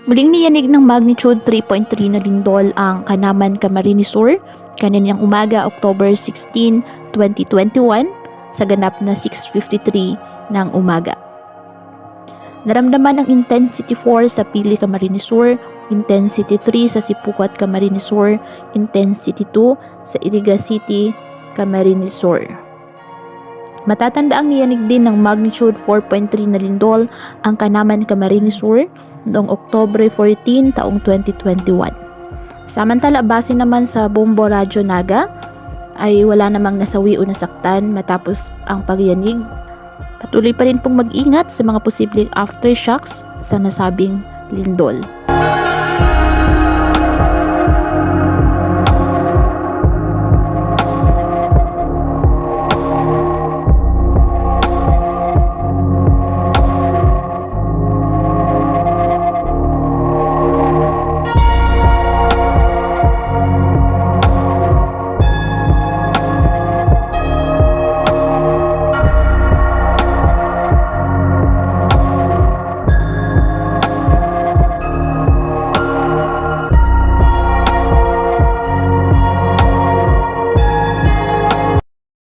Muling niyanig ng magnitude 3.3 na lindol ang Kanaman, Camarines Sur kaninang umaga October 16, 2021 sa ganap na 6:53 ng umaga. Naramdaman ang intensity 4 sa Pili, Camarines Sur, intensity 3 sa Sipukat, Camarines Sur, intensity 2 sa Iriga City, Camarines Sur. Matatandaang niyanig din ng magnitude 4.3 na lindol ang Kanaman, Camarines Sur noong Oktubre 14 taong 2021. Samantala, base naman sa Bombo Radyo Naga ay wala namang nasawi o nasaktan matapos ang pagyanig. Patuloy pa rin pong mag-ingat sa mga posibleng aftershocks sa nasabing lindol.